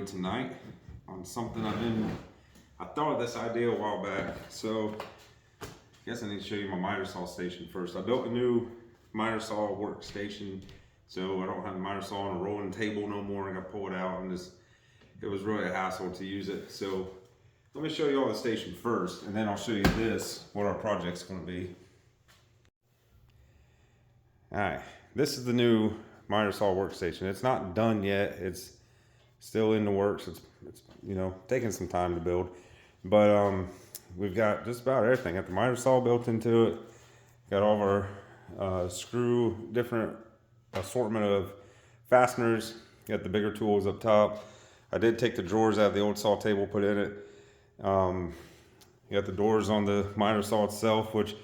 video tonight on something I thought of this idea a while back. So I guess I need to show you my miter saw station first. I built a new miter saw workstation, so I don't have the miter saw on a rolling table no more. I got to pull it out, and it was really a hassle to use it. So let me show you all the station first, and then I'll show you what our project's going to be. All right, this is the new miter saw workstation. It's not done yet. It's still in the works. It's taking some time to build, but we've got just about everything. Got the miter saw built into it. Got all of our different assortment of fasteners. Got the bigger tools up top. I did take the drawers out of the old saw table, put in it. You got the doors on the miter saw itself, which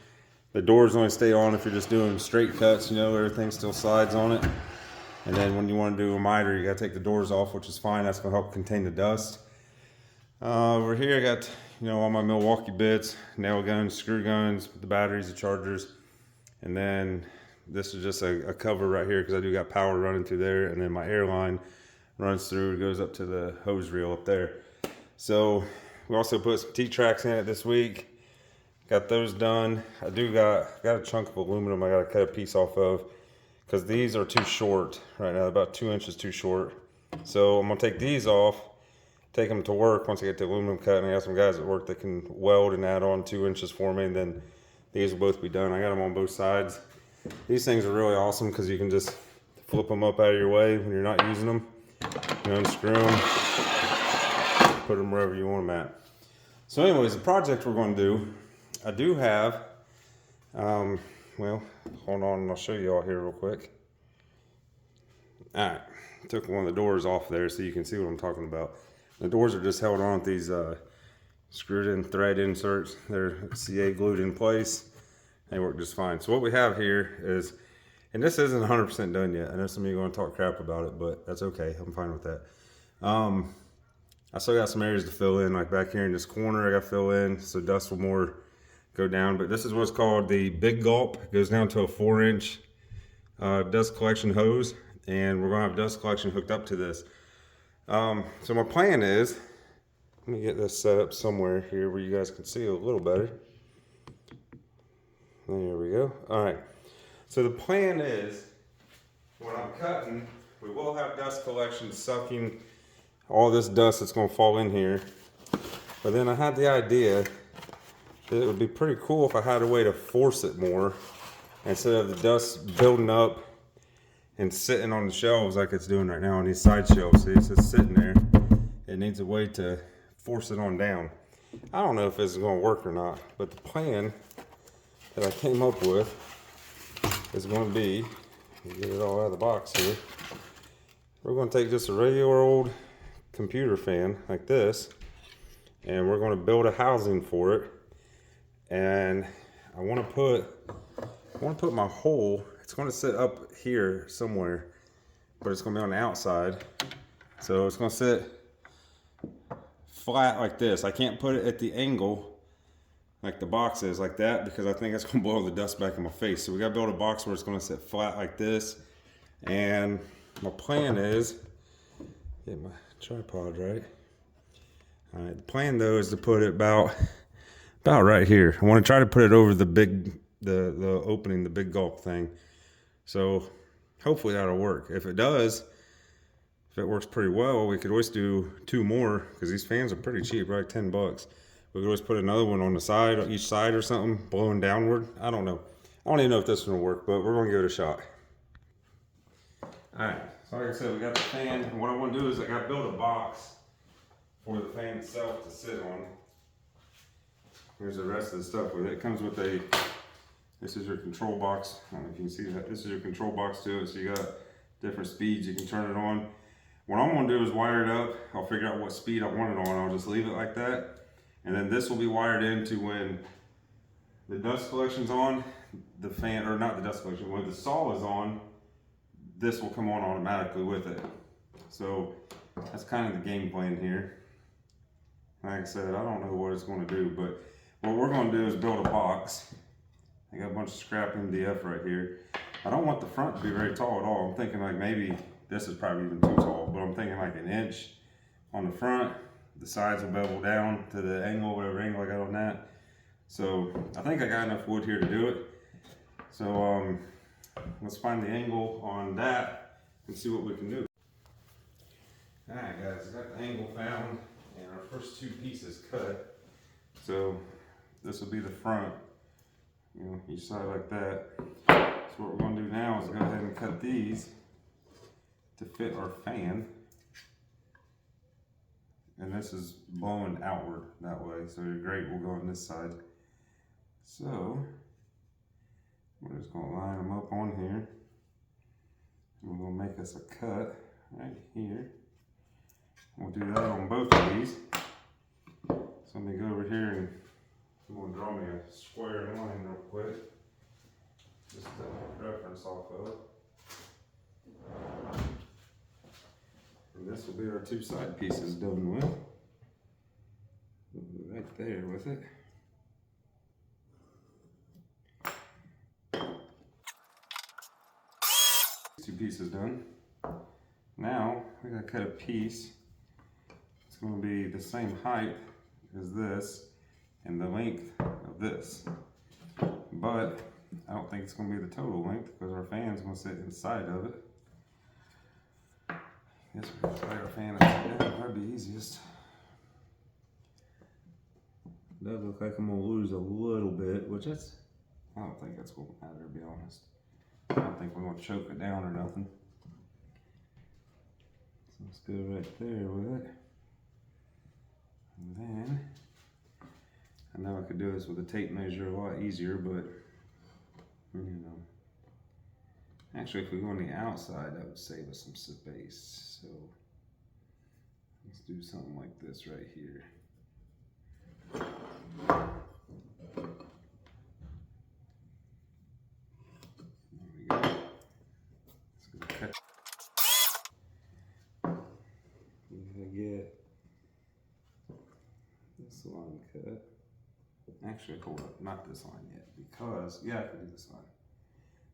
the doors only stay on if you're just doing straight cuts. Everything still slides on it. And then when you want to do a miter, you got to take the doors off, which is fine. That's going to help contain the dust. Over here, I got all my Milwaukee bits, nail guns, screw guns, the batteries, the chargers, and then this is just a cover right here because I do got power running through there, and then my air line runs through. It goes up to the hose reel up there. So we also put some T-tracks in it this week. Got those done. I got a chunk of aluminum I got to cut a piece off of, because these are too short right now, about 2 inches too short. So I'm gonna take these off, take them to work once I get the aluminum cut, and I got some guys at work that can weld and add on 2 inches for me, and then these will both be done. I got them on both sides. These things are really awesome because you can just flip them up out of your way when you're not using them. Unscrew them, put them wherever you want them at. So anyways, the project we're gonna do, I do have, well, hold on and I'll show you all here real quick. All right, took one of the doors off there so you can see what I'm talking about. The doors are just held on with these screwed in thread inserts. They're CA glued in place. They work just fine. So what we have here is, and this isn't 100% done yet. I know some of you are going to talk crap about it, but that's okay. I'm fine with that. I still got some areas to fill in, like back here in this corner I got to fill in so dust will more go down. But this is what's called the Big Gulp. It goes down to a 4-inch dust collection hose, and we're gonna have dust collection hooked up to this. So my plan is, let me get this set up somewhere here where you guys can see a little better. There we go. All right, so the plan is, when I'm cutting, we will have dust collection sucking all this dust that's gonna fall in here. But then I had the idea that it would be pretty cool if I had a way to force it more, instead of the dust building up and sitting on the shelves like it's doing right now on these side shelves. See, it's just sitting there. It needs a way to force it on down. I don't know if this is going to work or not, but the plan that I came up with is going to be, get it all out of the box here, we're going to take just a regular old computer fan like this, and we're going to build a housing for it. And I want to put my hole, it's going to sit up here somewhere, but it's going to be on the outside. So it's going to sit flat like this. I can't put it at the angle like the box is like that, because I think it's going to blow the dust back in my face. So we got to build a box where it's going to sit flat like this. And my plan is, get my tripod right. All right, the plan though is to put it about right here. I want to try to put it over the opening, the Big Gulp thing. So hopefully that'll work. If it does, if it works pretty well, we could always do 2 more, because these fans are pretty cheap, right? $10. We could always put another one on the side, on each side or something, blowing downward. I don't know. I don't even know if this one will work, but we're going to give it a shot. All right, so like I said, we got the fan. And what I want to do is I got to build a box for the fan itself to sit on. Here's the rest of the stuff with it. It comes with this is your control box. I don't know if you can see that. This is your control box to it. So you got different speeds. You can turn it on. What I'm gonna do is wire it up. I'll figure out what speed I want it on. I'll just leave it like that. And then this will be wired into when the dust collection's on, the fan, or not the dust collection, when the saw is on, this will come on automatically with it. So that's kind of the game plan here. Like I said, I don't know what it's going to do, but what we're going to do is build a box. I got a bunch of scrap MDF right here. I don't want the front to be very tall at all. I'm thinking like maybe, this is probably even too tall, but I'm thinking like 1 inch, on the front. The sides will bevel down to the angle, whatever angle I got on that. So I think I got enough wood here to do it. So let's find the angle on that and see what we can do. Alright guys, I got the angle found and our first two pieces cut. So this will be the front, you know, each side like that. So what we're going to do now is go ahead and cut these to fit our fan. And this is blowing outward that way, so your grate will go on this side. So we're just going to line them up on here. And we're going to make us a cut right here. We'll do that on both of these. So let me go over here and I'm going to draw me a square line real quick. Just to reference off of it. And this will be our two side pieces done with. Right there with it. Two pieces done. Now we gotta cut a piece. It's gonna be the same height as this and the length of this. But I don't think it's gonna be the total length because our fan's gonna sit inside of it. I guess we're gonna slide our fan upside down. That'd be easiest. It does look like I'm gonna lose a little bit, which I don't think that's gonna matter, to be honest. I don't think we're gonna choke it down or nothing. So let's go right there with it. And then, I know I could do this with a tape measure a lot easier, but, you know. Actually, if we go on the outside, that would save us some space. So, let's do something like this right here. There we go. Let's go cut. We gotta get this line cut. Actually, hold up, not this line yet, because, yeah, I can do this line.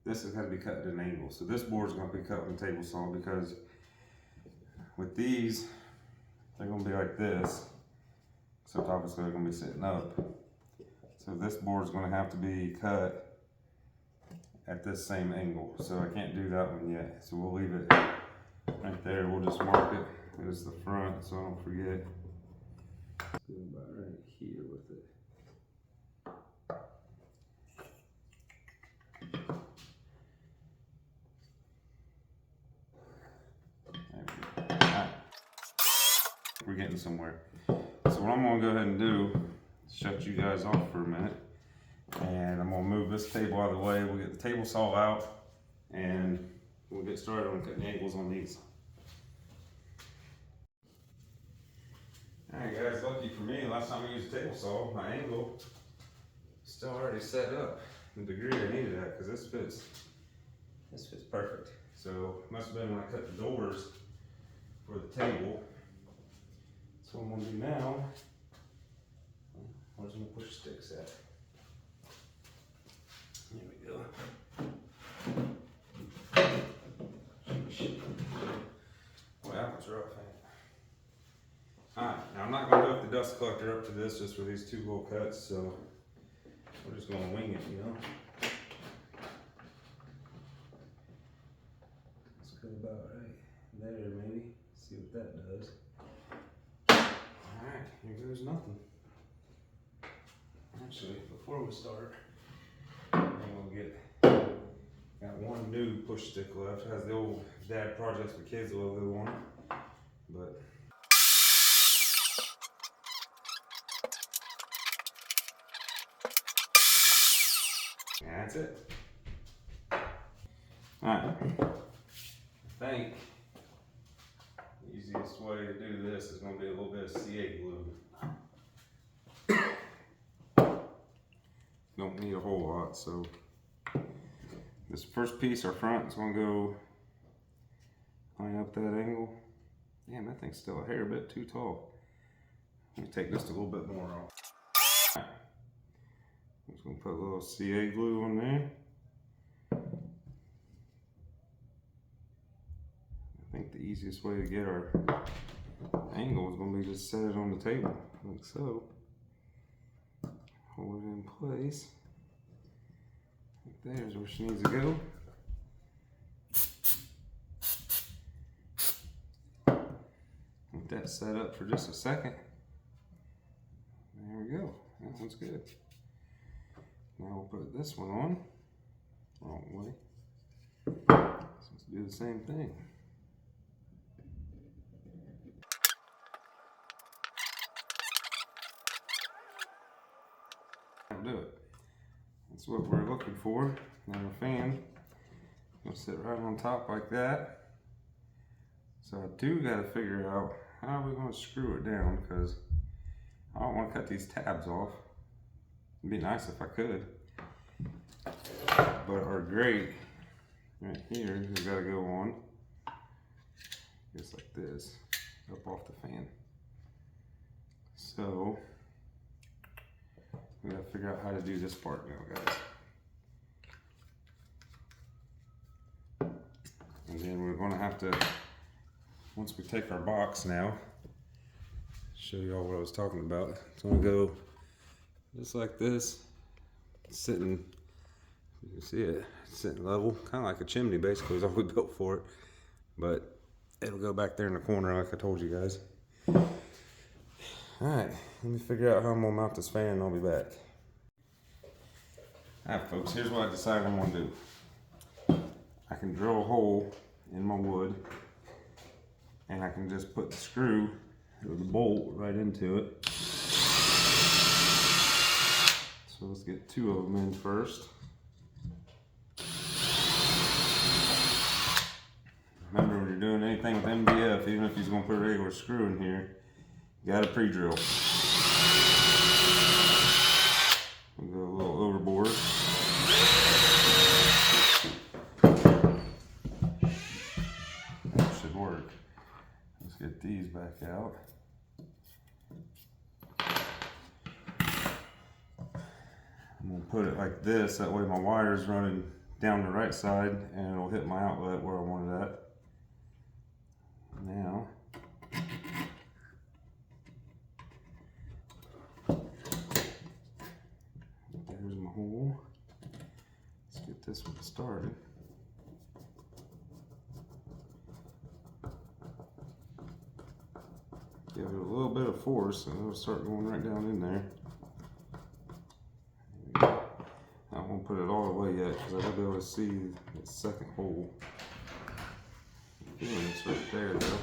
This has got to be cut at an angle. So this board is going to be cut on the table saw because with these, they're going to be like this. So obviously they're going to be sitting up. So this board is going to have to be cut at this same angle. So I can't do that one yet. So we'll leave it right there. We'll just mark it as the front so I don't forget. Let's go about right here with it. We're getting somewhere. So what I'm gonna go ahead and do is shut you guys off for a minute, and I'm gonna move this table out of the way. We'll get the table saw out and we'll get started on cutting angles on these. Alright guys, lucky for me, last time I used a table saw, my angle is still already set up the degree I needed at, because this fits perfect. So it must have been when I cut the doors for the table. So what I'm going to do now, where's my push sticks at? There we go. Boy, that was rough, ain't it? Alright, now I'm not going to hook the dust collector up to this just for these two little cuts, so we're just going to wing it, you know. Let's go about right there, maybe. See what that does. Alright, here goes nothing. Actually, before we start, I'm gonna got one new push stick left. It has the old Dad Projects for Kids logo on it. But that's it. Alright. I think the easiest way to do this is going to be a little bit of CA glue. Don't need a whole lot, so this first piece, our front, is going to go line up that angle. Damn, that thing's still a hair bit too tall. Let me take this a little bit more off. Right. I'm just going to put a little CA glue on there. I think the easiest way to get our angle is going to be just set it on the table, like so. Hold it in place. There's where she needs to go. Let that set up for just a second. There we go. That one's good. Now we'll put this one on. Wrong way. So let's do the same thing. That'll do it. That's what we're looking for. Now our fan will sit right on top like that. So I do got to figure out how we're going to screw it down, because I don't want to cut these tabs off. It'd be nice if I could. But our grate right here has got to go on just like this, up off the fan. So we got to figure out how to do this part now, guys. And then we're going to have to, once we take our box now, show you all what I was talking about. It's going to go just like this, sitting, you can see it, sitting level, kind of like a chimney basically is all we built for it. But it'll go back there in the corner like I told you guys. Alright, let me figure out how I'm going to mount this fan and I'll be back. Alright folks, here's what I decided I'm going to do. I can drill a hole in my wood and I can just put the screw or the bolt right into it. So let's get two of them in first. Remember, when you're doing anything with MDF, even if he's going to put a regular screw in here, you got to pre-drill. We'll go a little overboard. That should work. Let's get these back out. I'm going to put it like this, that way my wire's running down the right side and it'll hit my outlet where I want it at. Now, there's my hole. Let's get this one started. Give it a little bit of force and it'll start going right down in there. I won't put it all the way yet because I gotta be able to see the second hole. It's right there though.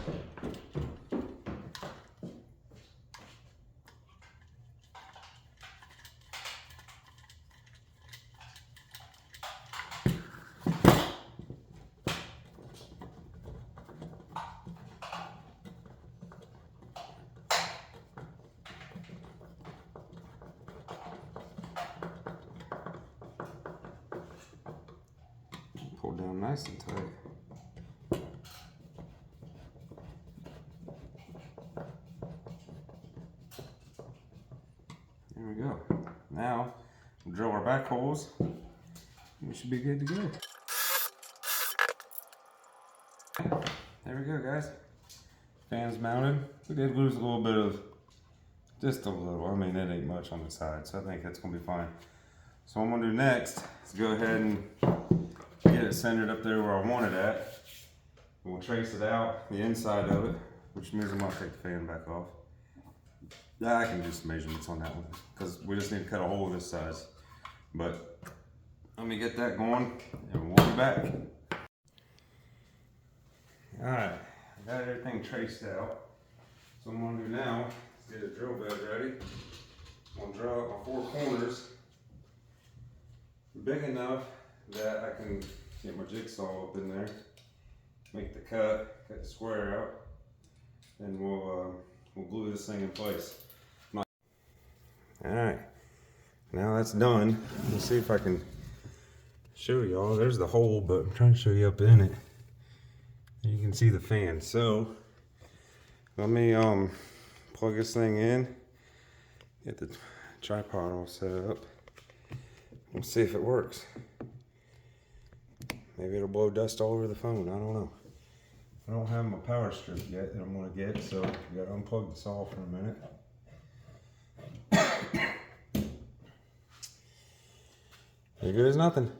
Pull down nice and tight. There we go. Now we'll drill our back holes. We should be good to go. There we go, guys. Fan's mounted. We did lose a little bit of, just a little. I mean, it ain't much on the side, so I think that's gonna be fine. So what I'm gonna do next is go ahead and get it centered up there where I want it at. We'll trace it out, the inside of it, which means I'm gonna take the fan back off. I can do some measurements on that one because we just need to cut a hole this size. But let me get that going and we'll be back. Alright, I got everything traced out. So what I'm gonna do now is get a drill bit ready. I'm gonna drill out my four corners big enough that I can get my jigsaw up in there, make the cut the square out, and we'll glue this thing in place. Alright, now that's done. Let's see if I can show y'all. There's the hole, but I'm trying to show you up in it. You can see the fan. So let me plug this thing in, get the tripod all set up. We'll see if it works. Maybe it'll blow dust all over the phone, I don't know. I don't have my power strip yet that I'm gonna get, so I gotta unplug the saw for a minute. As good as nothing.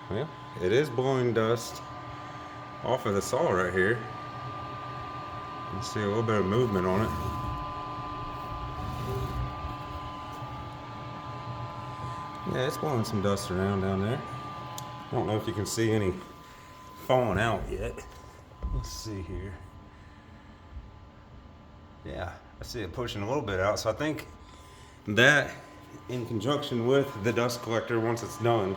Well, it is blowing dust off of the saw right here. You can see a little bit of movement on it. Yeah, it's blowing some dust around down there. I don't know if you can see any falling out yet. Let's see here. Yeah, I see it pushing a little bit out. So I think that in conjunction with the dust collector, once it's done,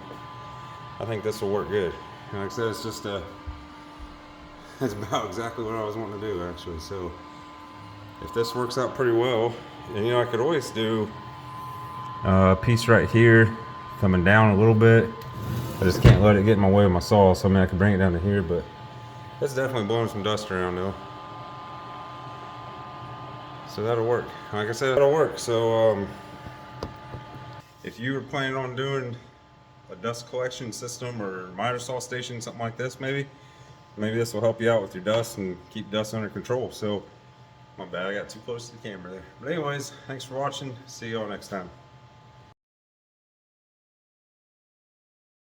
I think this will work good. And like I said, it's about exactly what I was wanting to do actually. So if this works out pretty well, and I could always do a piece right here coming down a little bit. I just can't let it get in my way with my saw, so I could bring it down to here, but it's definitely blowing some dust around though. So that'll work. Like I said, that'll work. So if you were planning on doing a dust collection system or miter saw station, something like this, maybe this will help you out with your dust and keep dust under control. So my bad, I got too close to the camera there. But anyways, thanks for watching. See y'all next time.